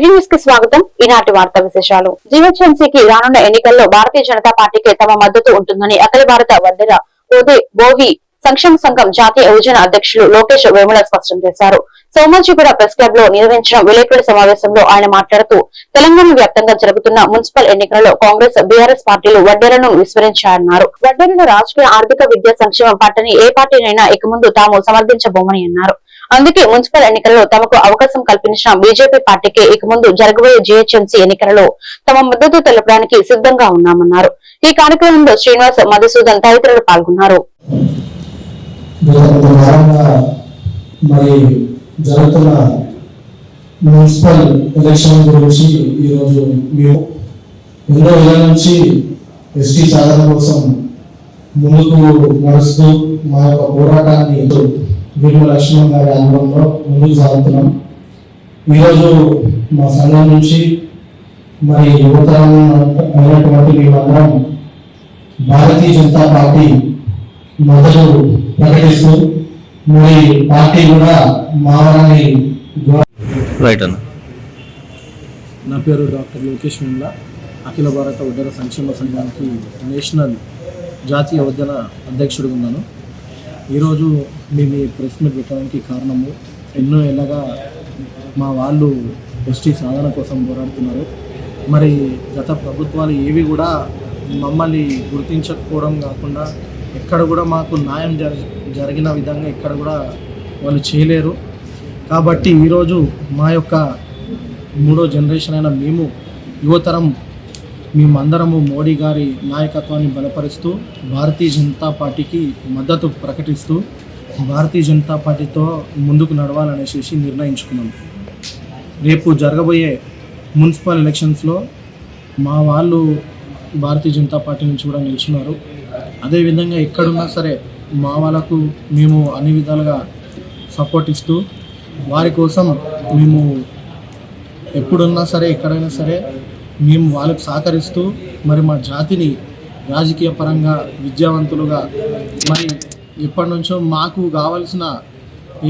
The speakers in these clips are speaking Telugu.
బ్రేకింగ్ న్యూస్ కి స్వాగతం. ఈనాటి వార్తా విశేషాలు. జీహెచ్ఎంసీకి రానున్న ఎన్నికల్లో భారతీయ జనతా పార్టీకి తమ మద్దతు ఉంటుందని అఖిల భారత వడ్డెర బోవి సంక్షేమ సంఘం జాతీయ యువజన అధ్యక్షులు లోకేష్ వేముల స్పష్టం చేశారు. సోమాజిగూడ ప్రెస్ క్లబ్ లో నిర్వహించిన విలేకరుల సమావేశంలో ఆయన మాట్లాడుతూ తెలంగాణ వ్యాప్తంగా జరుగుతున్న మున్సిపల్ ఎన్నికలలో కాంగ్రెస్ బీఆర్ఎస్ పార్టీలు వడ్డెరను విస్మరించాయన్నారు. వడ్డెరల రాజకీయ ఆర్థిక విద్యా సంక్షేమ పార్టీని ఏ పార్టీనైనా ఇక ముందు తాము సమర్థించబోమని అన్నారు. అందుకే మున్సిపల్ ఎన్నికల్లో తమకు అవకాశం కల్పించిన బీజేపీ పార్టీకి ఇక ముందు జరగబోయే జీహెచ్ఎంసీ ఎన్నికలలో తమ మద్దతు తెలపడానికి సిద్ధంగా ఉన్నామన్నారు. ఈ కార్యక్రమంలో శ్రీనివాస్, మధుసూదన్ తదితరులు పాల్గొన్నారు. జరుగుతున్న మున్సిపల్ ఎలక్షన్ గురించి ఈరోజు మేము ఎన్నో ఏళ్ళ నుంచి ఎస్టీ సాధన కోసం ముందుకు నడుస్తూ మా యొక్క పోరాటాన్ని వీరుల లక్ష్మణ్ గారి ఆధ్వర్యంలో ముందుకు సాగుతున్నాం. ఈరోజు మా సంఘం నుంచి యువతరం అయినటువంటి మేమందరం భారతీయ జనతా పార్టీ మద్దతు ప్రకటిస్తూ పార్టీ కూడా మారాలని. నా పేరు డాక్టర్ లోకేష్ వేముల, అఖిల భారత వడ్డెర సంక్షేమ సంఘానికి నేషనల్ జాతీయ వడ్డెర అధ్యక్షుడిగా ఉన్నాను. ఈరోజు మేము ఈ ప్రెస్ మీట్ పెట్టడానికి కారణము ఎన్నో ఏళ్ళగా మా వాళ్ళు ఎస్టీ సాధన కోసం పోరాడుతున్నారు. గత ప్రభుత్వాలు ఏవి కూడా మమ్మల్ని గుర్తించకపోవడం కాకుండా ఎక్కడ కూడా మాకు న్యాయం జరిగిన విధంగా ఎక్కడ కూడా వాళ్ళు చేయలేరు. కాబట్టి ఈరోజు మా యొక్క 3వ జనరేషన్ అయిన మేము యువతరం మేమందరము మోడీ గారి నాయకత్వాన్ని బలపరుస్తూ భారతీయ జనతా పార్టీకి మద్దతు ప్రకటిస్తూ భారతీయ జనతా పార్టీతో ముందుకు నడవాలనేసి నిర్ణయించుకున్నాం. రేపు జరగబోయే మున్సిపల్ ఎలక్షన్స్లో మా వాళ్ళు భారతీయ జనతా పార్టీ నుంచి కూడా నిల్చున్నారు. అదేవిధంగా ఎక్కడున్నా సరే మా వాళ్ళకు మేము అన్ని విధాలుగా సపోర్ట్ ఇస్తూ వారి కోసం మేము ఎప్పుడున్నా సరే ఎక్కడైనా సరే మేము వాళ్ళకు సహకరిస్తూ మా జాతిని రాజకీయ పరంగా విద్యావంతులుగా ఎప్పటి నుంచో మాకు కావాల్సిన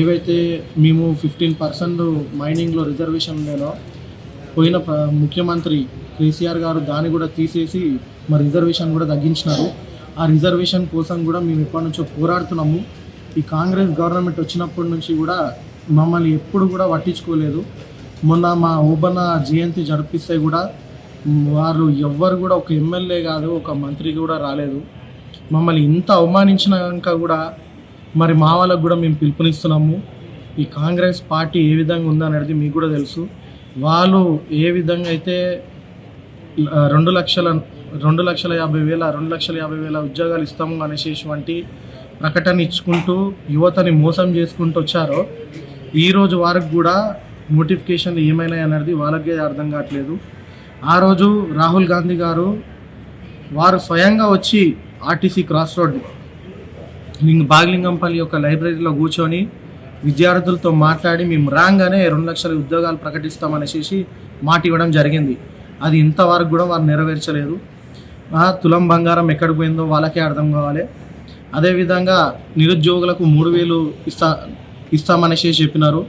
ఏవైతే మేము 15% మైనింగ్లో రిజర్వేషన్ ఉండేనో పోయిన ముఖ్యమంత్రి కేసీఆర్ గారు దాన్ని కూడా తీసేసి రిజర్వేషన్ కూడా తగ్గించినారు. ఆ రిజర్వేషన్ కోసం కూడా మేము ఎప్పటి నుంచో పోరాడుతున్నాము. ఈ కాంగ్రెస్ గవర్నమెంట్ వచ్చినప్పటి నుంచి కూడా మమ్మల్ని ఎప్పుడు కూడా పట్టించుకోలేదు. మొన్న మా ఓబన్న జయంతి జరిపిస్తే కూడా వారు ఎవ్వరు కూడా ఒక ఎమ్మెల్యే కాదు, ఒక మంత్రి కూడా రాలేదు. మమ్మల్ని ఇంత అవమానించినాక కూడా మా వాళ్ళకు కూడా మేము పిలుపునిస్తున్నాము. ఈ కాంగ్రెస్ పార్టీ ఏ విధంగా ఉందనేది మీకు కూడా తెలుసు. వాళ్ళు ఏ విధంగా అయితే 2,50,000 ఉద్యోగాలు ఇస్తాము అనేటువంటి ప్రకటన ఇచ్చుకుంటూ యువతని మోసం చేసుకుంటూ వచ్చారో ఈరోజు వారికి కూడా నోటిఫికేషన్లు ఏమైనా అనేది వాళ్ళకే అర్థం కావట్లేదు. ఆ రోజు రాహుల్ గాంధీ గారు వారు స్వయంగా వచ్చి ఆర్టీసీ క్రాస్ రోడ్ బాగలింగంపల్లి యొక్క లైబ్రరీలో కూర్చొని విద్యార్థులతో మాట్లాడి మేము రాగానే 2 లక్షల ఉద్యోగాలు ప్రకటిస్తామనేసి మాట ఇవ్వడం జరిగింది. అది ఇంతవరకు కూడా వారు నెరవేర్చలేదు. తులం బంగారం ఎక్కడికి పోయిందో వాళ్ళకే అర్థం కావాలి. అదేవిధంగా నిరుద్యోగులకు 3,000 ఇస్తామనేసి చెప్పినారు.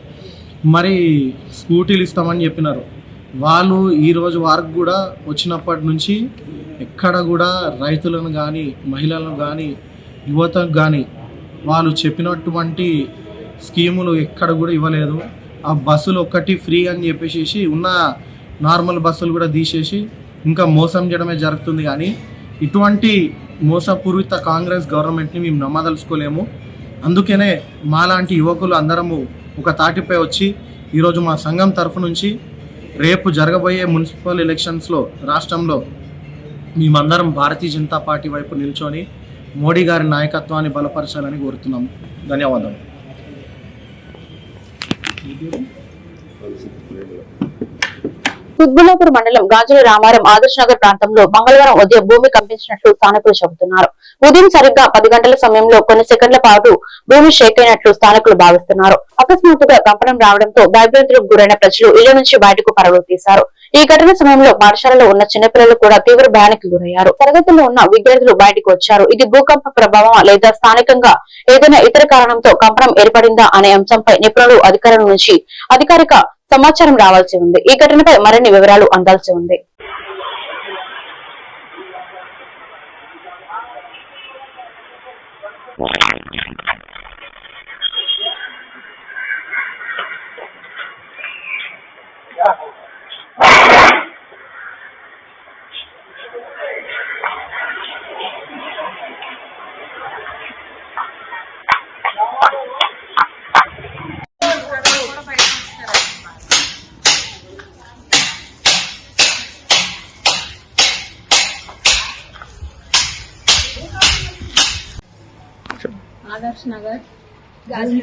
స్కూటీలు ఇస్తామని చెప్పినారు. వాళ్ళు ఈరోజు వరకు కూడా వచ్చినప్పటి నుంచి ఎక్కడ కూడా రైతులను కానీ మహిళలను కానీ యువతకు కానీ వాళ్ళు చెప్పినటువంటి స్కీములు ఎక్కడ కూడా ఇవ్వలేదు. ఆ బస్సులు ఒక్కటి ఫ్రీ అని చెప్పేసి ఉన్న నార్మల్ బస్సులు కూడా తీసేసి ఇంకా మోసం చేయడమే జరుగుతుంది. కానీ ఇటువంటి మోసపూరిత కాంగ్రెస్ గవర్నమెంట్ని మేము నమ్మదలుచుకోలేము. అందుకనే మాలాంటి యువకులు అందరము ఒక తాటిపై వచ్చి ఈరోజు మా సంఘం తరఫు నుంచి రేపు జరగబోయే మున్సిపల్ ఎలక్షన్స్లో రాష్ట్రంలో మేమందరం భారతీయ జనతా పార్టీ వైపు నిల్చొని మోడీ గారి నాయకత్వాన్ని బలపరచాలని కోరుతున్నాము. ధన్యవాదాలు. కుత్బుల్లాపూర్ మండలం గాజుల రామారం ఆదర్శ్ నగర్ ప్రాంతంలో మంగళవారం ఉదయం భూమి కంపించినట్లు స్థానికులు చెబుతున్నారు. ఉదయం సరిగ్గా 10 గంటల సమయంలో కొన్ని సెకండ్ల పాటు భూమి షేక్ అయినట్లు స్థానికులు భావిస్తున్నారు. అకస్మాత్తుగా కంపనం రావడంతో భయభ్రాంతులకు గురైన ప్రజలు ఇళ్ల నుంచి బయటకు పరుగులు తీశారు. ఈ ఘటన సమయంలో పాఠశాలలో ఉన్న చిన్నపిల్లలు కూడా తీవ్ర భయానికి గురయ్యారు. తరగతిలో ఉన్న విద్యార్థులు బయటకు వచ్చారు. ఇది భూకంప ప్రభావం లేదా స్థానికంగా ఏదైనా ఇతర కారణంతో కంపనం ఏర్పడిందా అనే అంశంపై నిపుణులు అధికారుల నుంచి అధికారిక సమాచారం రావాల్సి ఉంది. ఈ ఘటనపై మరిన్ని వివరాలు అందాల్సి ఉంది. ఆదర్శ్ నగర్ గాజుల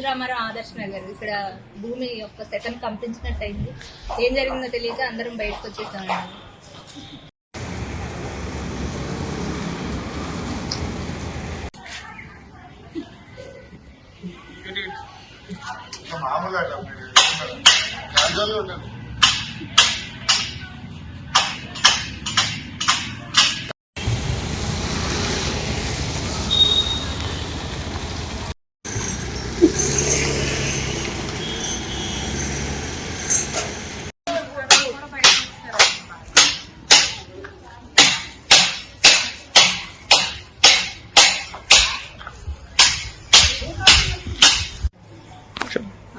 రామారావు ఆదర్శ్ నగర్ ఇక్కడ భూమి యొక్క సెకండ్ కంపించినట్టు అయింది. ఏం జరిగిందో తెలియక అందరం బయటకు వచ్చేసామండి.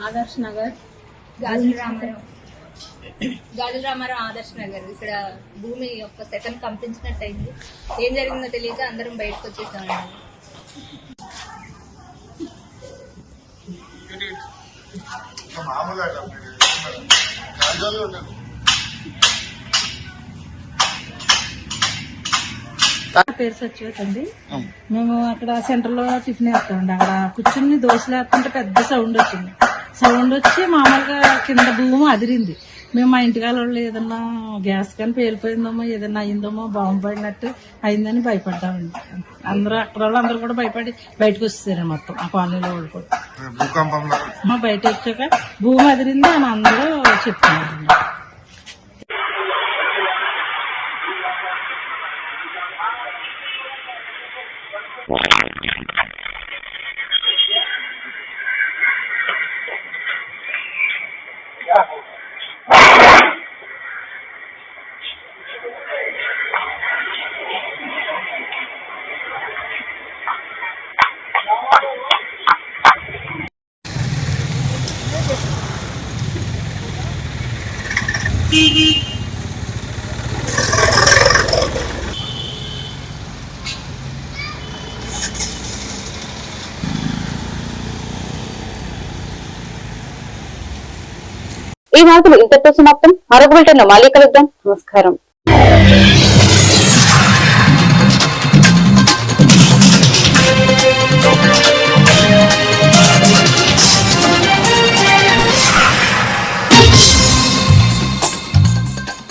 ఆదర్శ్ నగర్ గాజుల రామారావు ఆదర్శ్ నగర్ ఇక్కడ భూమి యొక్క సెకండ్ కంపించినట్టు అయింది. ఏం జరిగిందో తెలియక అందరం బయటకు వచ్చేసామండి. నా పేరు సత్యవతి అండి. మేము అక్కడ సెంటర్ లో టిఫిన్ వేస్తామండి. అక్కడ కూర్చుని దోశలు వేస్తుంటే పెద్ద సౌండ్ వచ్చింది. సౌండ్ వచ్చి మామూలుగా కింద భూమి అదిరింది. మేము మా ఇంటికాల వాళ్ళు ఏదన్నా గ్యాస్ కానీ పేలిపోయిందేమో ఏదన్నా అయిందేమో బాంబు పడినట్టు అయిందని భయపడ్డామండి. అందరూ అక్కడ వాళ్ళు అందరూ కూడా భయపడి బయటకు వచ్చేసారు. మొత్తం ఆ కాలనీలో వాళ్ళు కూడా బయట వచ్చాక భూమి అదిరింది అని అందరూ చెప్తున్నారు. ఈ వార్తలు ఇంతటితో సమాప్తం. మరొక బులెటిన్ లో మళ్ళీ కలుద్దాం. నమస్కారం.